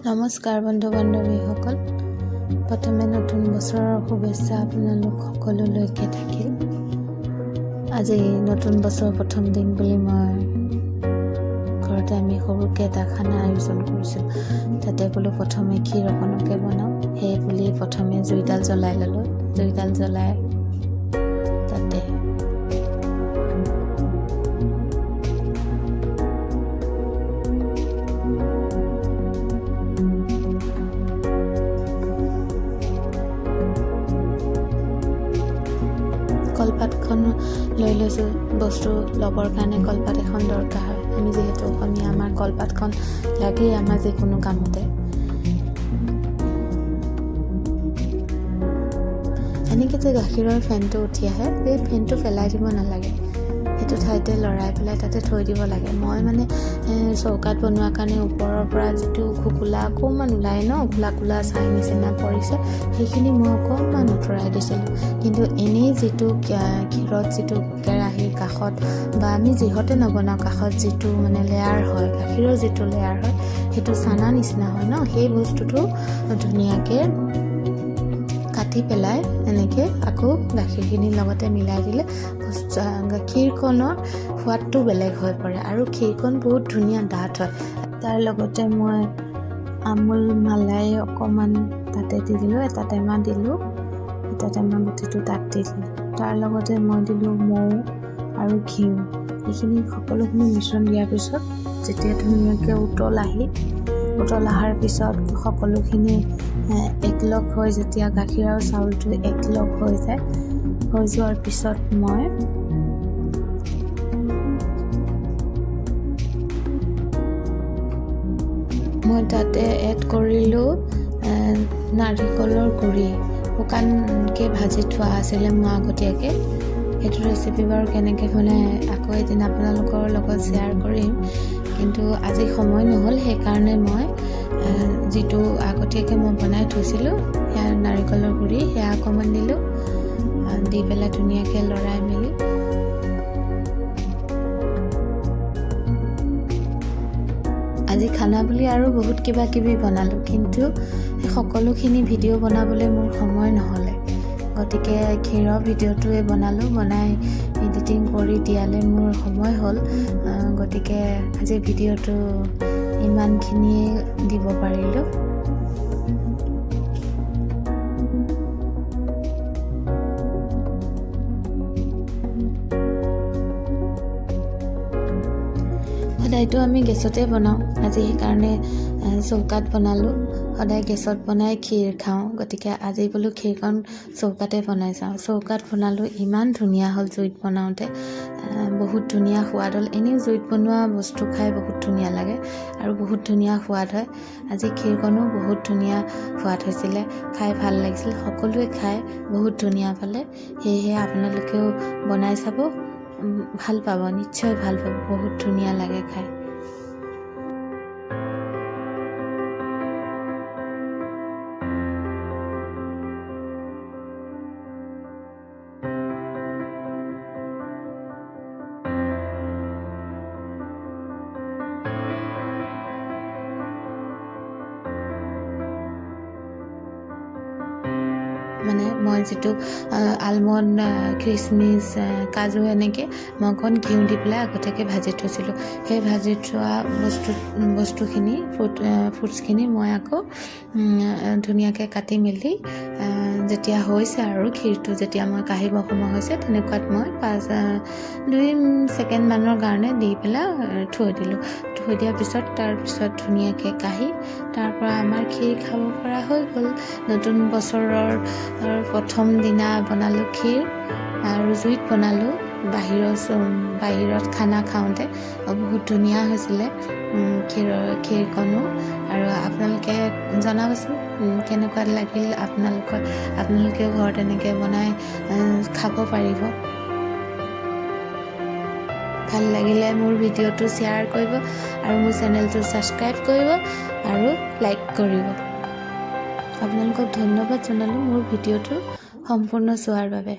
নমস্কাৰ বন্ধু বান্ধৱীসকল, প্ৰথমে নতুন বছৰৰ শুভেচ্ছা আপোনালোক সকলোলৈকে থাকিল। আজি নতুন বছৰৰ প্ৰথম দিন বুলি মই ঘৰতে আমি সৰুকৈ এটা খানা আয়োজন কৰিছোঁ। তাতে বোলো প্ৰথমে ক্ষীৰ অকণকে বনাওঁ, সেই বুলি প্ৰথমে জুইডাল জ্বলাই ল'লোঁ। জুইডাল জ্বলাই তাতে কলপাতখন লৈ লৈছোঁ। বস্তু ল'বৰ কাৰণে কলপাত এখন দৰকাৰ হয়। আমি যিহেতু অসমীয়া, আমাৰ কলপাতখন লাগেই আমাৰ যিকোনো কামতে। এনেকৈ যে গাখীৰৰ ফেনটো উঠি আহে, সেই ফেনটো পেলাই দিব নালাগে, সেইটো ঠাইতে লৰাই পেলাই তাতে থৈ দিব লাগে। মই মানে চৌকাত বনোৱাৰ কাৰণে ওপৰৰ পৰা যিটো ঘুকুলা অকণমান ওলাই কোলা কোলা চাই নিচিনা পৰিছে, সেইখিনি মই অকণমান আঁতৰাই দিছিলোঁ। কিন্তু এনেই যিটো ক্ষীৰত যিটো কেৰাহীৰ কাষত বা আমি যিহতে নবনাওঁ কাষত যিটো মানে লেয়াৰ হয়, গাখীৰৰ যিটো লেয়াৰ হয়, সেইটো চানা নিচিনা হয় সেই বস্তুটো ধুনীয়াকৈ কাটি পেলাই এনেকৈ আকৌ গাখীৰখিনিৰ লগতে মিলাই দিলে ক্ষীৰকণৰ সোৱাদটো বেলেগ হৈ পৰে আৰু ক্ষীৰকণ বহুত ধুনীয়া ডাঠ হয়। তাৰ লগতে মই আমুল মালাই অকণমান তাতে দি দিলোঁ, এটা টেমা দিলোঁ, এটা টেমা গুটিটো তাত দি দিলোঁ। তাৰ লগতে মই দিলোঁ মৌ আৰু ঘিউ। এইখিনি সকলোখিনি মিশ্ৰণ দিয়াৰ পিছত যেতিয়া ধুনীয়াকৈ উতল অহাৰ পিছত সকলোখিনি একলগ হৈ যেতিয়া গাখীৰ আৰু চাউলটো একলগ হৈ যোৱাৰ পিছত মই তাতে এড কৰিলোঁ নাৰিকলৰ গুড়ি। শুকানকৈ ভাজি থোৱা আছিলে মই আগতীয়াকৈ। সেইটো ৰেচিপি বাৰু কেনেকৈ বনাই আকৌ এদিন আপোনালোকৰ লগত শ্বেয়াৰ কৰিম, কিন্তু আজি সময় নহ'ল, সেইকাৰণে মই যিটো আগতীয়াকৈ মই বনাই থৈছিলোঁ সেয়া নাৰিকলৰ গুড়ি সেয়া অকণমান দিলোঁ, দি পেলাই ধুনীয়াকৈ লৰাই মেলি আজি খানা বুলি আৰু বহুত কিবা কিবি বনালোঁ, কিন্তু সকলোখিনি ভিডিঅ' বনাবলৈ মোৰ সময় নহ'লে, গতিকে ক্ষীৰৰ ভিডিঅ'টোৱে বনালোঁ। বনাই এডিটিং কৰি দিয়ালৈ মোৰ সময় হ'ল, গতিকে আজি ভিডিঅ'টো ইমানখিনিয়ে দিব পাৰিলোঁ। সদায়তো আমি গেছতে বনাওঁ, আজি সেইকাৰণে চৌকাত বনালোঁ। সদায় গেছত বনাই ক্ষীৰ খাওঁ, গতিকে আজি বোলো ক্ষীৰকণ চৌকাতে বনাই চাওঁ। চৌকাত বনালোঁ, ইমান ধুনীয়া হ'ল। জুইত বনাওঁতে বহুত ধুনীয়া সোৱাদ হ'ল। এনেও জুইত বনোৱা বস্তু খাই বহুত ধুনীয়া লাগে আৰু বহুত ধুনীয়া সোৱাদ হয়। আজি ক্ষীৰকণো বহুত ধুনীয়া সোৱাদ হৈছিলে, খাই ভাল লাগিছিল। সকলোৱে খাই বহুত ধুনীয়া পালে, সেয়েহে আপোনালোকেও বনাই চাব, ভাল পাব, নিশ্চয় ভাল পাব, বহুত ধুনীয়া লাগে খাই। মানে মই যিটো আলমণ্ড, খিচমিচ, কাজু এনেকৈ মই অকণ ঘিউ দি পেলাই আগতীয়াকৈ ভাজি থৈছিলোঁ। সেই ভাজি থোৱা বস্তুখিনি ফ্ৰুটছখিনি মই আকৌ ধুনীয়াকৈ কাটি মেলি যেতিয়া হৈছে আৰু ক্ষীৰটো যেতিয়া মই কাঢ়িব সময় হৈছে, তেনেকুৱাত মই 2 ছেকেণ্ডমানৰ কাৰণে দি পেলাই থৈ দিলোঁ। থৈ দিয়াৰ পিছত তাৰপিছত ধুনীয়াকৈ কাঢ়ি তাৰপৰা আমাৰ ক্ষীৰ খাব পৰা হৈ গ'ল। নতুন বছৰৰ প্ৰথম দিনা বনালোঁ ক্ষীৰ আৰু জুইত বনালোঁ। বাহিৰত খানা খাওঁতে বহুত ধুনীয়া হৈছিলে ক্ষীৰকণো। আৰু আপোনালোকে জনাবচোন কেনেকুৱা লাগিল। আপোনালোকেও ঘৰত এনেকৈ বনাই খাব পাৰিব। ভাল লাগিলে মোৰ ভিডিঅ'টো শ্বেয়াৰ কৰিব আৰু মোৰ চেনেলটো ছাবস্ক্ৰাইব কৰিব আৰু লাইক কৰিব। আপোনালোকক ধন্যবাদ জনালোঁ মোৰ ভিডিঅ'টো সম্পূৰ্ণ চোৱাৰ বাবে।